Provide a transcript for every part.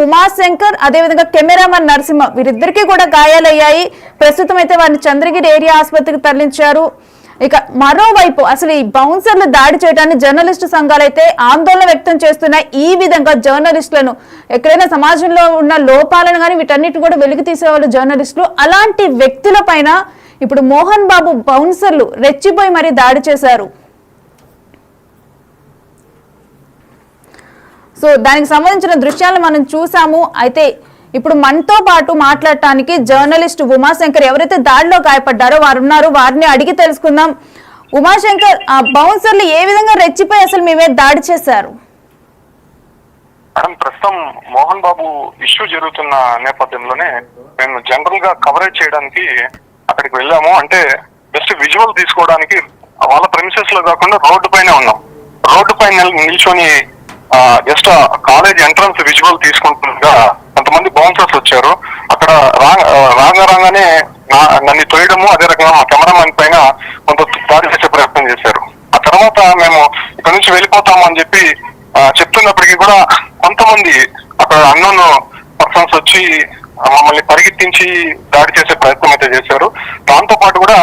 ఉమాశంకర్ అదేవిధంగా కెమెరామన్ నరసింహ వీరిద్దరికీ కూడా గాయాలయ్యాయి. ప్రస్తుతం అయితే వారిని చంద్రగిరి ఏరియా ఆసుపత్రికి తరలించారు. ఇక మరోవైపు అసలు ఈ బౌన్సర్లు దాడి చేయడాన్ని జర్నలిస్టు సంఘాలైతే ఆందోళన వ్యక్తం చేస్తున్నాయి. ఈ విధంగా జర్నలిస్టులను ఎక్కడైనా సమాజంలో ఉన్న లోపాలను కానీ వీటన్నిటి కూడా వెలికి తీసేవాళ్ళు జర్నలిస్టులు. అలాంటి వ్యక్తుల పైన ఇప్పుడు మోహన్ బాబు బౌన్సర్లు రెచ్చిపోయి మరీ దాడి చేశారు. సో దానికి సంబంధించిన దృశ్యాలను మనం చూసాము. అయితే ఇప్పుడు మనతో పాటు మాట్లాడటానికి జర్నలిస్ట్ ఉమాశంకర్ ఎవరైతే దాడిలో గాయపడ్డారో వారు ఉన్నారు. వారిని అడిగి తెలుసుకుందాం. ఉమాశంకర్, ఆ బౌన్సర్లు ఏ విధంగా రెచ్చిపోయి అసలు మేమే దాడి చేశారు? మేడం, ప్రస్తుతం మోహన్ బాబు ఇష్యూ జరుగుతున్న నేపథ్యంలోనే మేము జనరల్ గా కవరేజ్ చేయడానికి అక్కడికి వెళ్ళాము. అంటే జస్ట్ విజువల్ తీసుకోవడానికి వాళ్ళ ప్రెమిసెస్ లో కాకుండా రోడ్డు పైన ఉన్నాం. రోడ్డు పైన నిల్చొని జస్ట్ కాలేజ్ ఎంట్రన్స్ విజువల్ తీసుకుంటుండగా కొంతమంది బౌన్సర్స్ వచ్చారు. అక్కడ రాగానే నన్ను తోయడము, అదే రకంగా మా కెమెరామెన్ పైన కొంత దాడి చేసే ప్రయత్నం చేశారు. ఆ తర్వాత మేము ఇక్కడ నుంచి వెళ్ళిపోతాము అని చెప్పి చెప్తున్నప్పటికీ కూడా కొంతమంది అక్కడ అన్నోన్ పర్సన్స్ వచ్చి మమ్మల్ని పరిగెత్తించి దాడి చేసే ప్రయత్నం అయితే చేశారు. దాంతో పాటు కూడా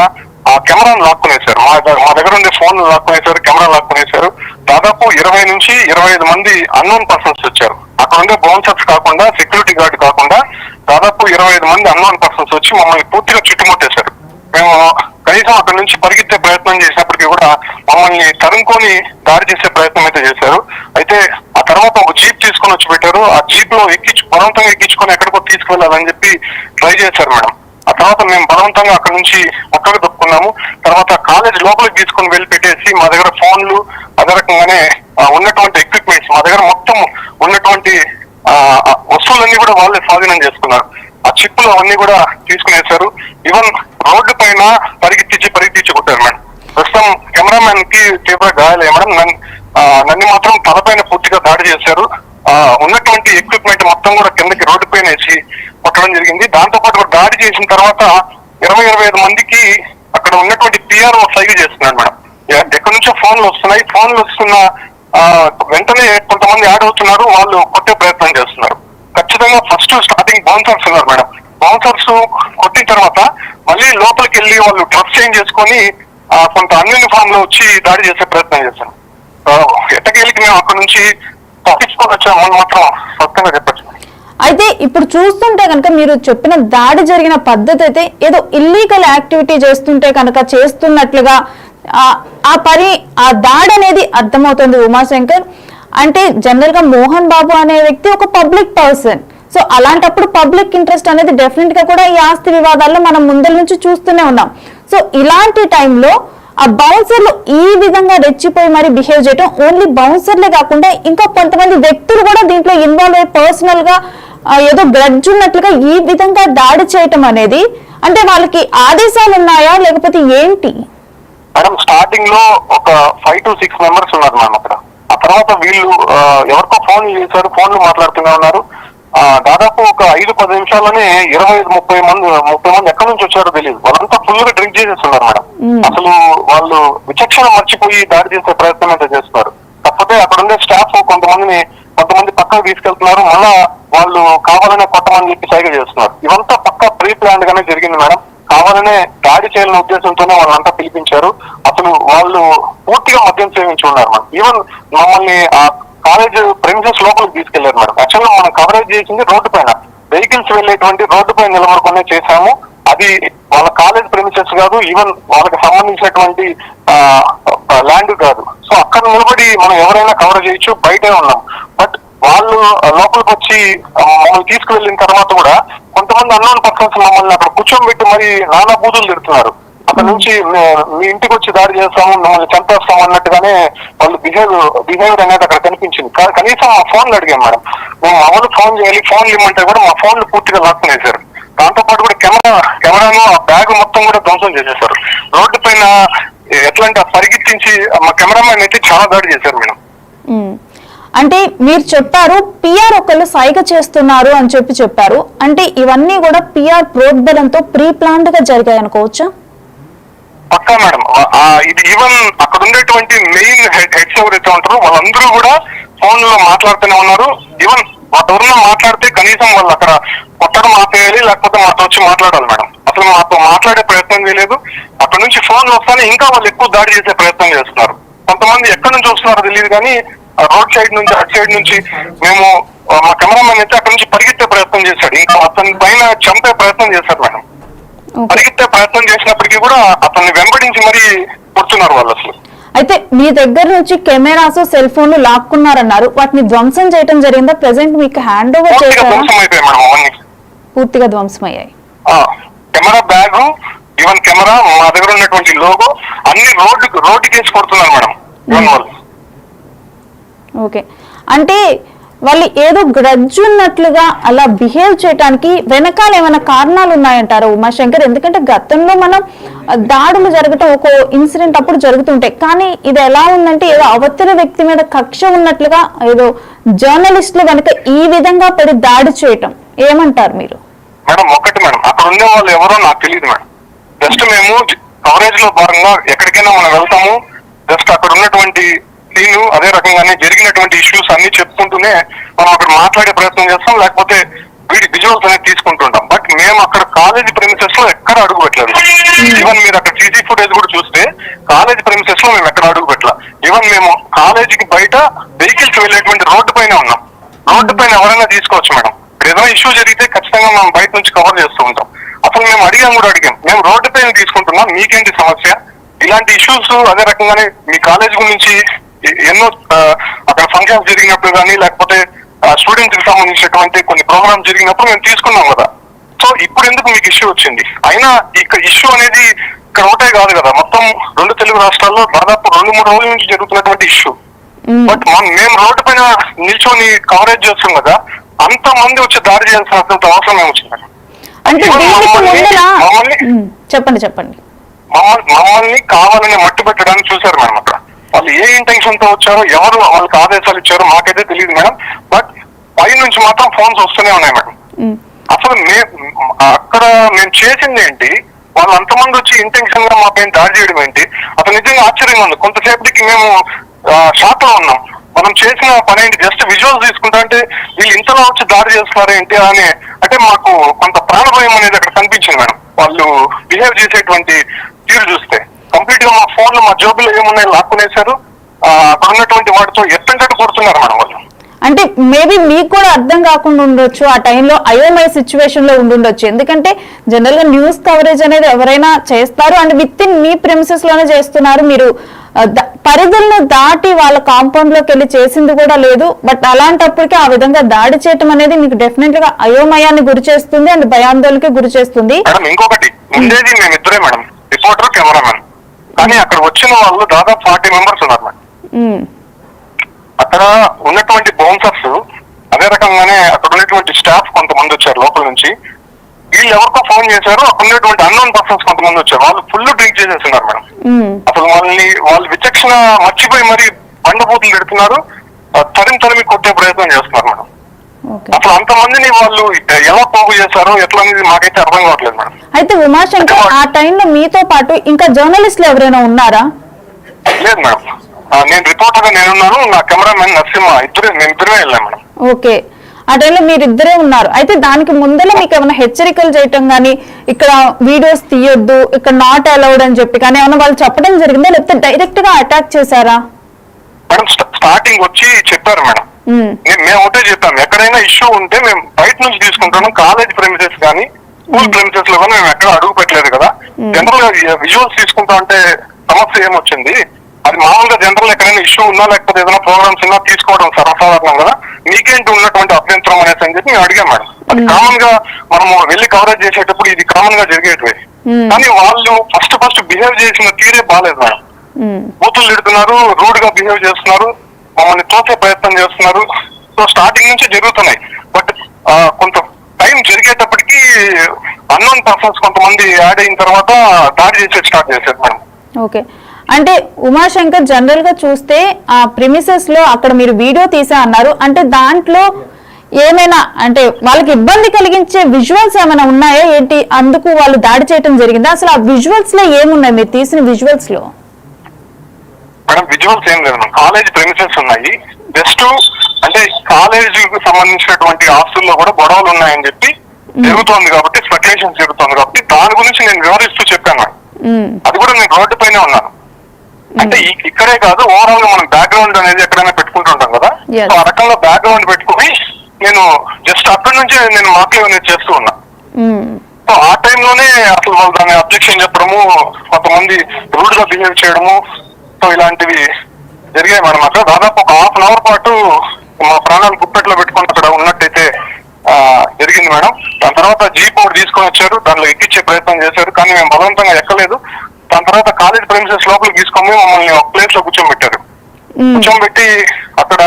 ఆ కెమెరాను లాక్కునేశారు. మా దగ్గర ఉండే ఫోన్ లాక్కునేశారు, కెమెరా లాక్కునేశారు. దాదాపు 20 నుంచి 25 మంది అన్నోన్ పర్సన్స్ వచ్చారు. అక్కడ ఉండే బౌన్సర్స్ కాకుండా, సెక్యూరిటీ గార్డ్ కాకుండా దాదాపు 25 మంది అన్నోన్ పర్సన్స్ వచ్చి మమ్మల్ని పూర్తిగా చుట్టుముట్టేశారు. మేము కనీసం అక్కడ నుంచి పరిగెత్తే ప్రయత్నం చేసినప్పటికీ కూడా మమ్మల్ని తరుముకొని దాడి చేసే ప్రయత్నం అయితే చేశారు. అయితే ఆ తర్వాత ఒక జీప్ తీసుకొని వచ్చి పెట్టారు. ఆ జీప్ లో బలవంతంగా ఎక్కించుకొని ఎక్కడికో తీసుకువెళ్ళాలని చెప్పి ట్రై చేశారు మేడం. ఆ తర్వాత మేము బలవంతంగా అక్కడ నుంచి పక్కకు దొక్కున్నాము. తర్వాత కాలేజ్ లోపలికి తీసుకుని వెళ్ళి పెట్టేసి మా దగ్గర ఫోన్లు, అదే రకంగానే ఉన్నటువంటి ఎక్విప్మెంట్స్, మా దగ్గర మొత్తం ఉన్నటువంటి వస్తువులన్నీ కూడా వాళ్ళే స్వాధీనం చేసుకున్నారు. ఆ చిప్పులు అవన్నీ కూడా తీసుకునేశారు. ఈవెన్ రోడ్డు పైన పరిగెత్తించి కొట్టారు మేడం. ప్రస్తుతం కెమెరామెన్ కి తీవ్ర గాయాలయ్యాయి మేడం. నన్ను మాత్రం తలపైన పూర్తిగా దాడి చేశారు. ఉన్నటువంటి ఎక్విప్మెంట్ మొత్తం కూడా కిందకి రోడ్డు పైన వేసి కొట్టడం జరిగింది. దాంతో పాటు దాడి చేసిన తర్వాత 20-25 మందికి అక్కడ ఉన్నటువంటి పిఆర్ఓ సైగ చేస్తున్నాడు మేడం. ఎక్కడి నుంచో ఫోన్లు వస్తున్నాయి. ఫోన్లు వస్తున్న వెంటనే కొంతమంది యాడ్ అవుతున్నారు. వాళ్ళు కొట్టే ప్రయత్నం చేస్తున్నారు. ఖచ్చితంగా ఫస్ట్ స్టార్టింగ్ బౌన్సర్స్ ఉన్నారు మేడం. బౌన్సర్స్ కొట్టిన తర్వాత మళ్ళీ లోపలికి వెళ్ళి వాళ్ళు డ్రెస్ చేంజ్ చేసుకొని కొంత అన్యూనిఫామ్ లో వచ్చి దాడి చేసే ప్రయత్నం చేశారు. ఎట్టకేళ్ళకి మేము అక్కడ నుంచి తప్పించుకొని వచ్చామని మాత్రం స్పష్టంగా చెప్పచ్చు. అయితే ఇప్పుడు చూస్తుంటే కనుక మీరు చెప్పిన దాడి జరిగిన పద్ధతి అయితే ఏదో ఇల్లీగల్ యాక్టివిటీ చేస్తుంటే కనుక చేస్తున్నట్లుగా ఆ దాడి అనేది అర్థమవుతుంది ఉమాశంకర్. అంటే జనరల్ గా మోహన్ బాబు అనే వ్యక్తి ఒక పబ్లిక్ పర్సన్. సో అలాంటప్పుడు పబ్లిక్ ఇంట్రెస్ట్ అనేది డెఫినెట్ గా కూడా ఈ ఆస్తి వివాదాల్లో మనం ముందల నుంచి చూస్తూనే ఉన్నాం. సో ఇలాంటి టైంలో ఆ బౌన్సర్లు ఈ విధంగా రెచ్చిపోయి మరి బిహేవ్ చేయడం, ఓన్లీ బౌన్సర్లే కాకుండా ఇంకా కొంతమంది వ్యక్తులు కూడా దీంట్లో ఇన్వాల్వ్ అయ్యి పర్సనల్ గా ఏదో గ్రడ్జ్ ఉన్నట్లుగా ఈ విధంగా దాడి చేయటం అనేది, అంటే వాళ్ళకి ఆదేశాలు ఉన్నాయా లేకపోతే ఏంటి? మేడం, స్టార్టింగ్ లో ఒక 5 to 6 మెంబర్స్ ఉన్నారు మేడం అక్కడ. ఆ తర్వాత వీళ్ళు ఎవరికో ఫోన్ చేశారు, ఫోన్లు మాట్లాడుతూనే ఉన్నారు. దాదాపు ఒక 5-10 నిమిషాల్లోనే 25-30 మంది ఎక్కడి నుంచి వచ్చారో తెలియదు. వాళ్ళంతా ఫుల్ గా డ్రింక్ చేసేస్తున్నారు మేడం. అసలు వాళ్ళు విచక్షణ మర్చిపోయి దాడి చేసే ప్రయత్నం అయితే చేస్తున్నారు. కాకపోతే అక్కడ ఉండే స్టాఫ్ కొంతమంది పక్కకు తీసుకెళ్తున్నారు. మళ్ళా వాళ్ళు కావాలనే కొట్టమని చెప్పి సైగ చేస్తున్నారు. ఇవంతా పక్కా ప్రీ ప్లాన్ గానే జరిగింది మేడం. కావాలనే దాడి చేయాలనే ఉద్దేశంతోనే వాళ్ళంతా పిలిపించారు. అసలు వాళ్ళు పూర్తిగా మద్యం సేవించి ఉన్నారు మేడం. ఈవెన్ మమ్మల్ని ఆ కాలేజ్ ప్రెమిసెస్ లోపలికి తీసుకెళ్లారు మేడం. యాక్చువల్గా మనం కవరేజ్ చేసింది రోడ్డు పైన, వెహికల్స్ వెళ్ళేటువంటి రోడ్డు పైన నిలబడుకునే చేశాము. అది వాళ్ళ కాలేజ్ ప్రెమిసెస్ కాదు, ఈవెన్ వాళ్ళకి సంబంధించినటువంటి ల్యాండ్ కాదు. సో అక్కడ నిలబడి మనం ఎవరైనా కవర్ చేయొచ్చు, బయటే ఉన్నాం. బట్ వాళ్ళు లోపలికి వచ్చి మమ్మల్ని తీసుకువెళ్ళిన తర్వాత కూడా కొంతమంది అన్నోన్ పర్సన్స్ మమ్మల్ని అక్కడ కూర్చోబెట్టి మరి నానా బూతులు తిడుతున్నారు. అక్కడ నుంచి మీ ఇంటికి వచ్చి దాడి చేస్తాము, మిమ్మల్ని చంపేస్తాము అన్నట్టుగానే వాళ్ళు బిహేవియర్ అనేది అక్కడ కనిపించింది. కనీసం మా ఫోన్లు అడిగాం మేడం. మేము మా వాళ్ళు ఫోన్ చేయాలి, ఫోన్లు ఇమ్మంటే కూడా మా ఫోన్లు పూర్తిగా లాక్కునేశారు. దాంతో పాటు కూడా కెమెరాను ఆ బ్యాగ్ మొత్తం కూడా ధ్వంసం చేసేశారు. రోడ్డు పైన ఎట్లా అంటే పరిగెత్తించి మా కెమెరామెన్ అయితే చాలా దాడి చేశారు మేడం. అంటే మీరు చెప్పారు పిఆర్ ఒకళ్ళు సైగ చేస్తున్నారు అని చెప్పారు. అంటే ఇవన్నీ కూడా పిఆర్ ప్రోద్బలంతో ప్రీ ప్లాన్డ్ గా జరిగాయి అనుకోవచ్చా? పక్కా మేడం. ఇది ఈవెన్ అక్కడ ఉండేటువంటి మెయిన్ హెడ్స్ ఎవరైతే ఉంటారో వాళ్ళందరూ కూడా ఫోన్ లో మాట్లాడుతూనే ఉన్నారు. ఈవెన్ మాతో ఎవరన్నా మాట్లాడితే కనీసం వాళ్ళు అక్కడ కొట్టడం ఆపేయాలి, లేకపోతే మాతో వచ్చి మాట్లాడాలి మేడం. అసలు మాతో మాట్లాడే ప్రయత్నం చేయలేదు. అక్కడ నుంచి ఫోన్ వస్తానే ఇంకా వాళ్ళు ఎక్కువ దాడి చేసే ప్రయత్నం చేస్తున్నారు. కొంతమంది ఎక్కడి నుంచి వస్తున్నారో తెలియదు కానీ రోడ్ సైడ్ నుంచి అటు సైడ్ నుంచి మేము మా కెమెరామెన్ అయితే అక్కడ నుంచి పరిగెత్తే ప్రయత్నం చేశాడు. ఇంకా అతని పైన చంపే ప్రయత్నం చేశారు మేడం. పరిగెత్తే ప్రయత్నం చేసినప్పటికీ కూడా అతన్ని వెంబడించి మరీ కొడుతున్నారు వాళ్ళు. అసలు అయితే మీ దగ్గర నుంచి కెమెరాస్ సెల్ ఫోన్లు లాక్కున్నారన్నారు, వాటిని ధ్వంసం చేయడం జరిగిందా? ప్రెసెంట్ మీకు హ్యాండ్ ఓవర్ చేశారా? ధ్వంసం అయిపోయాయి మేడం అవన్నీ, పూర్తిగా ధ్వంసమయ్యాయి. కెమెరా బ్యాగ్, ఈవెన్ కెమెరా, మా దగ్గర ఉన్నటువంటి లోగో అన్ని రోడ్డుకి వేసి కొడుతున్నారు మేడం వాళ్ళు. ఓకే, అంటే వాళ్ళు ఏదో గ్రడ్జ్ ఉన్నట్లుగా అలా బిహేవ్ చేయడానికి వెనకాల ఏమైనా కారణాలు ఉన్నాయంటారు ఉమాశంకర్? ఎందుకంటే గతంలో మనం దాడులు జరగటం ఒక ఇన్సిడెంట్ అప్పుడు జరుగుతుంటాయి, కానీ ఇది ఎలా ఉందంటే ఏదో అవతల వ్యక్తి మీద కక్ష ఉన్నట్లుగా ఏదో జర్నలిస్టులు కనుక ఈ విధంగా పడి దాడి చేయటం ఏమంటారు మీరు? మేడం ఒకటి మేడం, అక్కడ ఉండే వాళ్ళు ఎవరో నాకు తెలియదు మేడం. జస్ట్ మేము కవరేజ్ లో భాగంగా ఎక్కడికైనా మనం వెళ్తాము, జస్ట్ అక్కడ ఉన్నటువంటి సీను అదే రకంగానే జరిగినటువంటి ఇష్యూస్ అన్ని చెప్పుకుంటూనే మనం అక్కడ మాట్లాడే ప్రయత్నం చేస్తాం, లేకపోతే వీడి విజువల్స్ అనేది తీసుకుంటుంటాం. బట్ మేము అక్కడ కాలేజీ ప్రెమిసెస్ లో ఎక్కడ అడుగు పెట్టలేదు. ఈవెన్ మీరు అక్కడ సీసీ ఫుటేజ్ కూడా చూస్తే కాలేజీ ప్రెమిసెస్ లో మేము ఎక్కడ అడుగు పెట్టలేదు. ఈవెన్ మేము కాలేజీకి బయట వెహికల్స్ వెళ్ళేటువంటి రోడ్డు పైన ఉన్నాం. రోడ్డు పైన ఎవరైనా తీసుకోవచ్చు మేడం. ఏదైనా ఇష్యూ జరిగితే ఖచ్చితంగా మనం బయట నుంచి కవర్ చేస్తూ ఉంటాం. అసలు మేము అడిగాం, మేము రోడ్డు పైన తీసుకుంటున్నాం, మీకేంటి సమస్య? ఇలాంటి ఇష్యూస్ అదే రకంగానే మీ కాలేజ్ గురించి ఎన్నో అక్కడ ఫంక్షన్స్ జరిగినప్పుడు కానీ, లేకపోతే స్టూడెంట్స్ కి సంబంధించినటువంటి కొన్ని ప్రోగ్రామ్స్ జరిగినప్పుడు మేము తీసుకున్నాం కదా. సో ఇప్పుడు ఎందుకు మీకు ఇష్యూ వచ్చింది? అయినా ఇక్కడ ఇష్యూ అనేది ఇక్కడ ఒకటే కాదు కదా, మొత్తం 2 తెలుగు రాష్ట్రాల్లో దాదాపు 2-3 రోజుల నుంచి జరుగుతున్నటువంటి ఇష్యూ. బట్ మేము రోడ్డు పైన నిల్చొని కవరేజ్ చేస్తాం కదా, అంత మంది వచ్చి దాడి చేయాల్సినంత అవసరం ఏమొచ్చింది? చెప్పండి. మమ్మల్ని కావాలని మట్టు పెట్టడానికి చూశారు మేడం. అక్కడ వాళ్ళు ఏ ఇంటెన్షన్ తో వచ్చారో, ఎవరు వాళ్ళకి ఆదేశాలు ఇచ్చారో మాకైతే తెలియదు మేడం. బట్ పై నుంచి మాత్రం ఫోన్స్ వస్తూనే ఉన్నాయి మేడం. అసలు అక్కడ మేము చేసింది ఏంటి? వాళ్ళు అంతమంది వచ్చి ఇంటెన్షన్ గా మా పైన దాడి చేయడం ఏంటి? అసలు నిజంగా ఆశ్చర్యంగా ఉంది. కొంతసేపటికి మేము షాక్ లో ఉన్నాం. మనం చేసిన పని ఏంటి? జస్ట్ విజువల్స్ తీసుకుంటా అంటే వీళ్ళు ఇంతలో వచ్చి దాడి చేస్తున్నారు ఏంటి అని, అంటే మాకు కొంత ప్రాణభయం అనేది అక్కడ కనిపించింది మేడం. వాళ్ళు బిహేవ్ చేసేటువంటి తీరు చూస్తే కంప్లీట్ గా మా ఫోన్లు, మా జోబులు ఏమున్నాయి లాక్కునేశారు. అక్కడ ఉన్నటువంటి వాటితో ఎట్టంటే కొడుతున్నారు మేడం వాళ్ళు. అంటే మేబీ మీకు కూడా అర్థం కాకుండా ఉండొచ్చు, ఆ టైంలో అయోమయ సిచ్యువేషన్ లో ఉండుండొచ్చు. ఎందుకంటే జనరల్ గా న్యూస్ కవరేజ్ అనేది ఎవరైనా చేస్తారు, and with in me premises లోనే చేస్తున్నారు. మీరు పరిధులను దాటి వాళ్ళ కాంపౌండ్ లోకి వెళ్ళి చేసింది కూడా లేదు. బట్ అలాంటప్పటికీ ఆ విధంగా దాడి చేయటం అనేది మీకు డెఫినెట్ గా అయోమయాన్ని గురి చేస్తుంది అండ్ భయాందోళనకి గురి చేస్తుంది. ఇంకొకటి ఉండేది మేమిద్దరే మేడం, రిపోర్టర్, కెమెరామెన్. కానీ అక్కడ వచ్చిన వాళ్ళు దాదాపు 40 మెంబర్స్ ఉన్నారు మేడం. అక్కడ ఉన్నటువంటి బౌన్సర్స్, అదే రకంగానే అక్కడ ఉన్నటువంటి స్టాఫ్ కొంతమంది వచ్చారు లోపల నుంచి. వీళ్ళు ఎవరికో ఫోన్ చేశారు, అక్కడ ఉన్నటువంటి అన్నోన్ పర్సన్స్ కొంతమంది వచ్చారు. వాళ్ళు ఫుల్ డ్రింక్ చేసేస్తున్నారు మేడం. అసలు వాళ్ళు విచక్షణ మర్చిపోయి మరి బండబూతులు పెడుతున్నారు, తరిమి కొట్టే ప్రయత్నం చేస్తున్నారు మేడం. అసలు అంతమందిని వాళ్ళు ఎలా పోగు చేశారో ఎట్లా అనేది మాకైతే అర్థం కావట్లేదు మేడం. అయితే ఉమాశంకర్, ఆ టైంలో మీతో పాటు ఇంకా జర్నలిస్టులు ఎవరైనా ఉన్నారా? లేదు మేడం, నేను రిపోర్టర్ గా నేనున్నాను, నా కెమెరామెన్ నరసింహ, మేమిద్దరే వెళ్ళాం మేడం. ఓకే, ఆ టైంలో మీరిద్దరే ఉన్నారు. అయితే దానికి ముందర మీకు ఏమైనా హెచ్చరికలు చేయటం కానీ, ఇక్కడ వీడియోస్ తీయొద్దు, ఇక్కడ నాట్ అలౌడ్ అని చెప్పి కానీ ఏమైనా వాళ్ళు చెప్పడం జరిగిందా, లేకపోతే డైరెక్ట్ గా అటాక్ చేశారా? మేడం స్టార్టింగ్ వచ్చి చెప్పారు మేడం. మేము ఒకటే చెప్పాము, ఎక్కడైనా ఇష్యూ ఉంటే మేము బయట నుంచి తీసుకుంటాము, కాలేజ్ ప్రెమిసెస్ కానీ స్కూల్ ప్రెమిసెస్ లో కానీ మేము ఎక్కడ అడుగు పెట్టలేదు కదా. జనరల్ గా విజువల్స్ తీసుకుంటా అంటే సమస్య ఏమొచ్చింది? అది మామూలుగా జనరల్ ఎక్కడైనా ఇష్యూ ఉన్నా లేకపోతే ఏదైనా ప్రోగ్రామ్స్ ఉన్నా తీసుకోవడం సర్వసాధారణం కదా, మీకేంటి ఉన్నటువంటి అభ్యంతరం అనేసి అని చెప్పి మేము అడిగాం మేడం. అది కామన్ గా మనము వెళ్ళి కవరేజ్ చేసేటప్పుడు ఇది కామన్ గా జరిగేటివే. కానీ వాళ్ళు ఫస్ట్ బిహేవ్ చేసిన తీరే బాగాలేదు మేడం. బూతులు తిడుతున్నారు, రూడ్ గా బిహేవ్ చేస్తున్నారు, మమ్మల్ని తోసే ప్రయత్నం చేస్తున్నారు. సో స్టార్టింగ్ నుంచి జరుగుతున్నాయి. బట్ కొంత టైం జరిగేటప్పటికి అన్నోన్ పర్సన్స్ కొంతమంది యాడ్ అయిన తర్వాత దాడి చేసేది స్టార్ట్ చేశారు మేడం. ఓకే, అంటే ఉమాశంకర్ జనరల్ గా చూస్తే ఆ ప్రిమిసెస్ లో అక్కడ మీరు వీడియో తీసా అన్నారు, అంటే దాంట్లో ఏమైనా అంటే వాళ్ళకి ఇబ్బంది కలిగించే విజువల్స్ ఏమైనా ఉన్నాయా ఏంటి? అందుకు వాళ్ళు దాడి చేయడం జరిగిందా? అసలు ఆ విజువల్స్ లో ఏమున్నాయి మీరు తీసిన విజువల్స్ లో? మేడం విజువల్స్ ఏం లేదు, కాలేజ్ ప్రెమిసెస్ ఉన్నాయి, జస్ట్ అంటే కాలేజీకి సంబంధించినటువంటి ఆస్తుల్లో కూడా గొడవలు ఉన్నాయని చెప్పి జరుగుతోంది కాబట్టి, స్పెక్యులేషన్ జరుగుతోంది కాబట్టి దాని గురించి నేను వివరిస్తూ చెప్పాను. అది కూడా నేను రోడ్డు పైనే ఉన్నాను. అంటే ఇక్కడే కాదు, ఓవరాల్ గా మనం బ్యాక్గ్రౌండ్ అనేది ఎక్కడైనా పెట్టుకుంటుంటాం కదా, Yes. సో ఆ రకంగా బ్యాక్గ్రౌండ్ పెట్టుకుని నేను జస్ట్ అక్కడి నుంచే నేను మాటలు అనేది చేస్తూ ఉన్నా. సో ఆ టైంలోనే అసలు వాళ్ళు దాన్ని అబ్జెక్షన్ చెప్పడము, కొంతమంది రూడ్ గా బిహేవ్ చేయడము, సో ఇలాంటివి జరిగాయి మేడం. అక్కడ దాదాపు ఒక హాఫ్ అన్ అవర్ పాటు మా ప్రాణాలు గుప్పెట్లో పెట్టుకుని అక్కడ ఉన్నట్టయితే జరిగింది మేడం. దాని తర్వాత జీప్ ఒకటి తీసుకొని వచ్చారు, దానిలో ఎక్కించే ప్రయత్నం చేశారు, కానీ మేము బలవంతంగా ఎక్కలేదు. దాని తర్వాత కాలేజ్ ప్రెమిసెస్ లోపలికి తీసుకొని మమ్మల్ని ఒక ప్లేస్ లో కూర్చోబెట్టారు. కూర్చోబెట్టి అక్కడ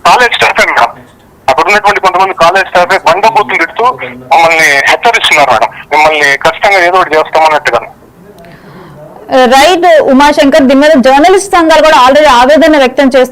కాలేజ్ స్టాఫ్ మేడం, అక్కడ ఉన్నటువంటి కొంతమంది కాలేజ్ స్టాఫ్ బండబూతులు తిడుతూ మమ్మల్ని హెచ్చరిస్తున్నారు మేడం, మిమ్మల్ని ఖచ్చితంగా ఏదో ఒకటి చేస్తామన్నట్టుగా. రైట్ ఉమాశంకర్, దీని మీద జర్నలిస్ట్ సంఘాలు కూడా ఆల్రెడీ ఆవేదన వ్యక్తం చేస్తున్నారు.